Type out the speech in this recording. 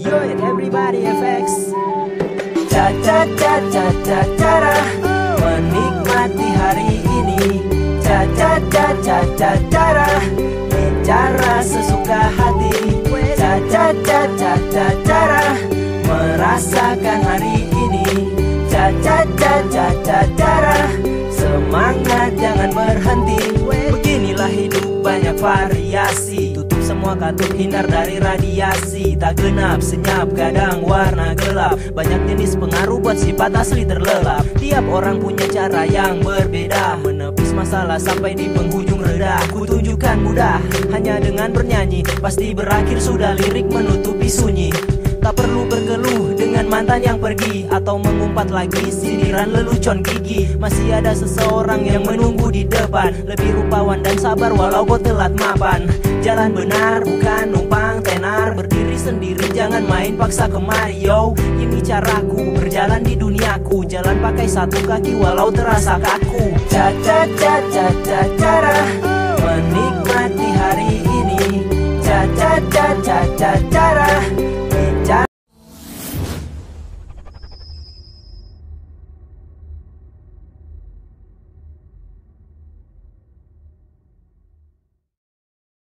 Yo it everybody FX. Cara menikmati hari ini. Cara bicara sesuka hati. Cara merasakan hari ini. Cara semangat jangan berhenti. Beginilah hidup banyak variasi. Tutup semua katup, hindar dari radiasi. Tak genap, senyap, kadang warna gelap. Banyak jenis pengaruh buat sifat asli terlelap. Tiap orang punya cara yang berbeda menepis masalah sampai di penghujung reda. Ku tunjukkan mudah, hanya dengan bernyanyi. Pasti berakhir sudah lirik menutupi sunyi. Tak perlu bergeluh dengan mantan yang pergi, atau mengumpat lagi sindiran lelucon gigi. Masih ada seseorang yang menunggu di depan, lebih rupawan dan sabar walau kau telat mapan. Jalan benar bukan numpang tenar, berdiri sendiri jangan main paksa kemari. Yo, ini caraku berjalan di duniaku, jalan pakai satu kaki walau terasa kaku. Cara menikmati hari ini. Cara